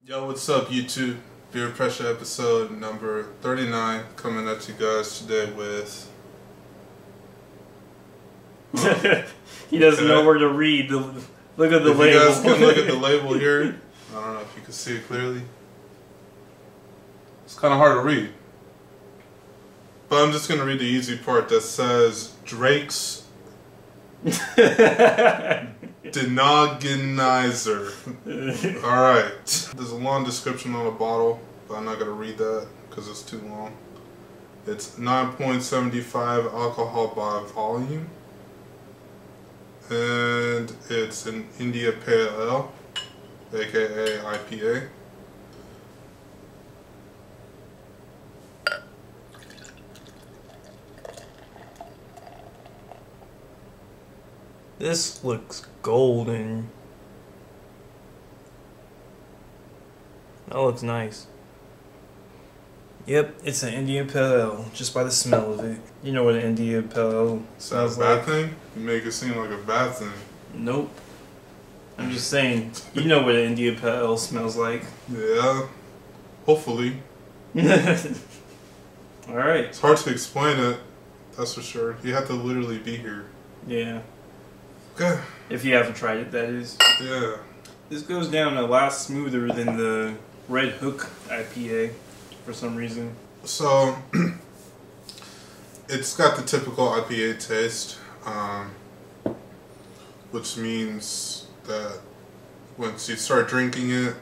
Yo, what's up, YouTube? Beer Pressure episode number 39 coming at you guys today with. He doesn't know where to read. Look at the If label. you guys can look at the label here, I don't know if you can see it clearly. It's kind of hard to read. But I'm just going to read the easy part that says Drake's Denogginizer. Alright. There's a long description on the bottle, but I'm not going to read that because it's too long. It's 9.75 alcohol by volume. And it's an India Pale Ale, aka IPA. This looks golden. That looks nice. Yep, it's an India Pale Ale, just by the smell of it. You know what an India Pale Ale smells like. Is that a bad thing? You make it seem like a bad thing. Nope. I'm just saying, you know what an India Pale Ale smells like. Yeah, hopefully. Alright. It's hard to explain it, that's for sure. You have to literally be here. Yeah. Okay. If you haven't tried it, that is. Yeah. This goes down a lot smoother than the Red Hook IPA for some reason. So, it's got the typical IPA taste, which means that once you start drinking it,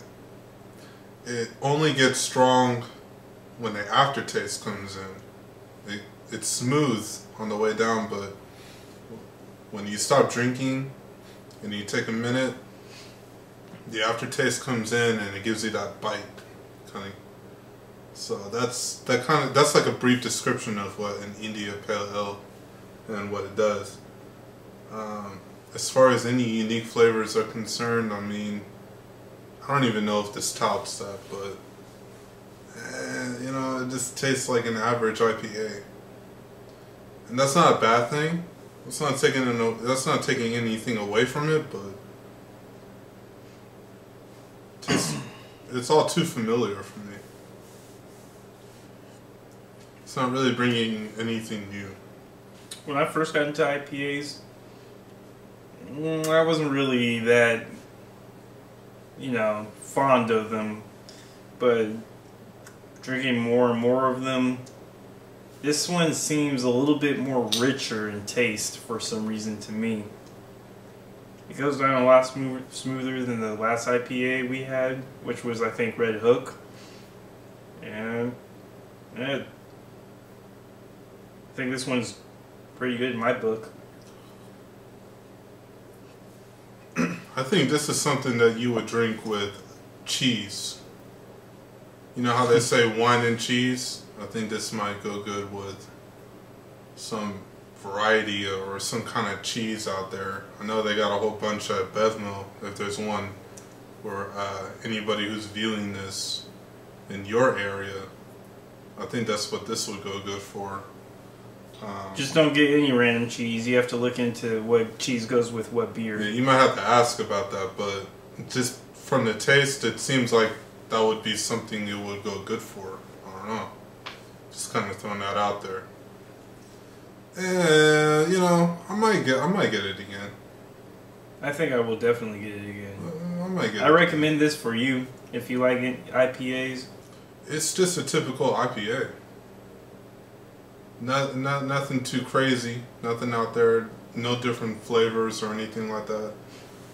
it only gets strong when the aftertaste comes in. It's smooth on the way down, but when you stop drinking and you take a minute, the aftertaste comes in and it gives you that bite, kind of. So that's like a brief description of what an India Pale Ale and what it does. As far as any unique flavors are concerned, I mean, I don't even know if this touts that, but you know, it just tastes like an average IPA, and that's not a bad thing. That's not taking anything away from it, but it's all too familiar for me. It's not really bringing anything new. When I first got into IPAs, I wasn't really that, fond of them. But drinking more and more of them, this one seems a little bit more richer in taste for some reason to me. It goes down a lot smoother than the last IPA we had, which was, I think, Red Hook. And I think this one's pretty good in my book. I think this is something that you would drink with cheese. You know how they say wine and cheese? I think this might go good with some variety or some kind of cheese out there. I know they got a whole bunch at Bevmo, if there's one, for anybody who's viewing this in your area. I think that's what this would go good for. Just don't get any random cheese. You have to look into what cheese goes with what beer. Yeah, you might have to ask about that, but just from the taste, it seems like that would be something it would go good for. I don't know. Just kind of throwing that out there. And I might get it again. I think I will definitely get it again. I might get it. I recommend this for you if you like IPAs. It's just a typical IPA. Nothing too crazy. Nothing out there. No different flavors or anything like that.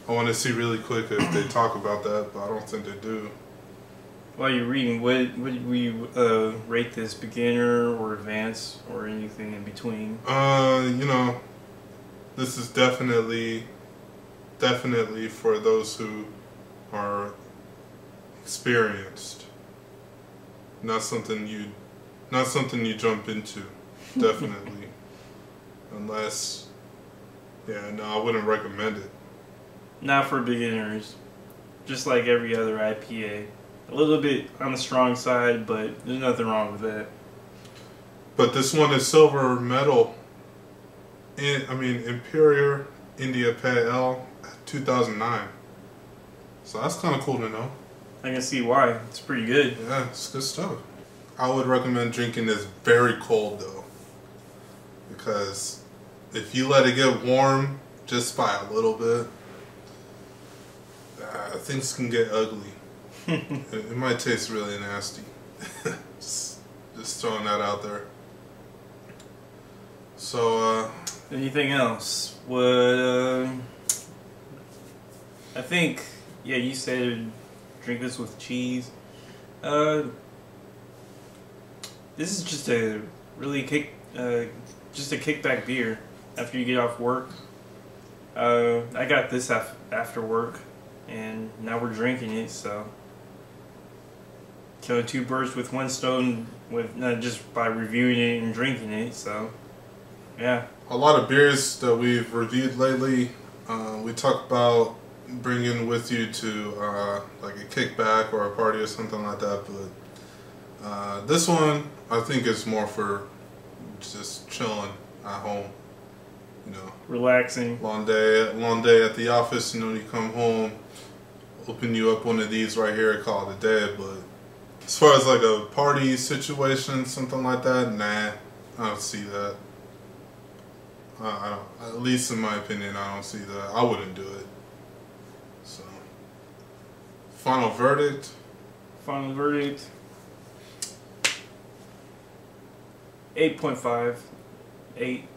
I want to see really quick if they talk about that, but I don't think they do. While you're reading, what would we rate this? Beginner or advanced or anything in between? This is definitely for those who are experienced. Not something you jump into. Definitely. Unless, I wouldn't recommend it. Not for beginners. Just like every other IPA. A little bit on the strong side, but there's nothing wrong with that. But this one is silver medal. Imperial India Pale Ale 2009. So that's kind of cool to know. I can see why. It's pretty good. Yeah, it's good stuff. I would recommend drinking this very cold though, because if you let it get warm just by a little bit, things can get ugly. It might taste really nasty. just throwing that out there. So, anything else? What, I think, yeah, you said drink this with cheese. This is just a really just a kickback beer after you get off work. I got this after work, and now we're drinking it, so killing two birds with one stone with just by reviewing it and drinking it. So yeah, a lot of beers that we've reviewed lately, we talk about bringing with you to like a kickback or a party or something like that, but this one I think is more for just chilling at home, you know, relaxing. Long day at the office, you know, you come home, open you up one of these right here, call it a day. But as far as like a party situation, something like that, nah, I don't see that. I don't, at least in my opinion, I don't see that. I wouldn't do it. So, final verdict. Final verdict. 8.5. 8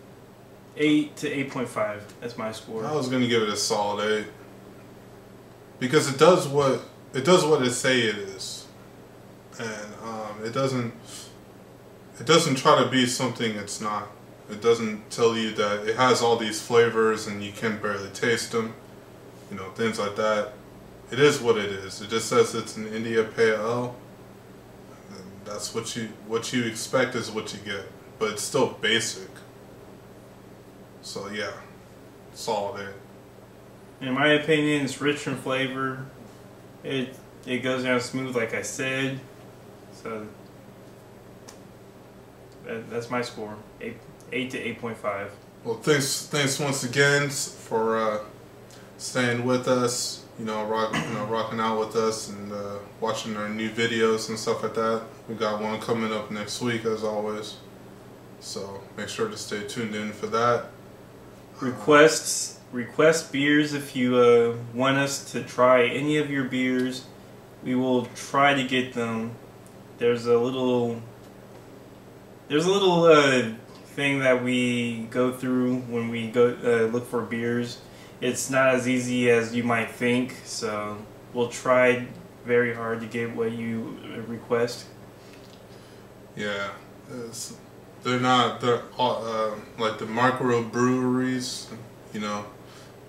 to 8.5. That's my score. I was gonna give it a solid 8 because it does what it say it is, and it doesn't try to be something it's not. It doesn't tell you that it has all these flavors and you can barely taste them, you know, things like that. It is what it is. It just says it's an India Pale Ale. And that's what you expect is what you get, but it's still basic. So yeah, solid 8. In my opinion, it's rich in flavor. It goes down smooth, like I said. So that's my score. 8 to 8.5. Well, thanks once again for staying with us. You know, rocking out with us and watching our new videos and stuff like that. We got one coming up next week, as always. So make sure to stay tuned in for that. Request beers if you want us to try any of your beers. We will try to get them. There's a little thing that we go through when we go look for beers. It's not as easy as you might think, so we'll try very hard to get what you request. Yeah, they're all, like the micro breweries, you know,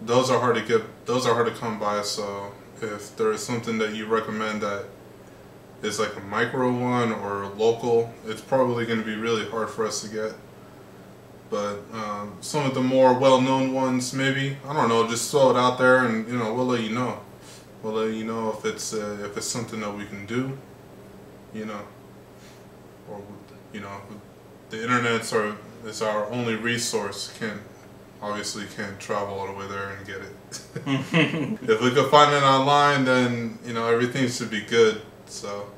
those are hard to get. Those are hard to come by. So if there is something that you recommend that is like a micro one or local, it's probably going to be really hard for us to get. But some of the more well-known ones, maybe, I don't know, just throw it out there, and you know, we'll let you know. We'll let you know if it's something that we can do, you know, or you know, the internet is our only resource. Obviously can't travel all the way there and get it. If we could find it online, then you know everything should be good. So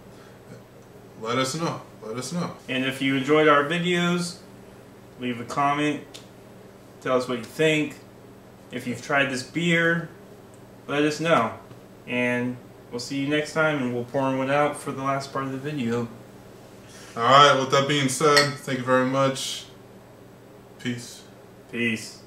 let us know. Let us know. And if you enjoyed our videos, leave a comment. Tell us what you think. If you've tried this beer, let us know. And we'll see you next time, and we'll pour one out for the last part of the video. Alright, with that being said, thank you very much. Peace. Peace.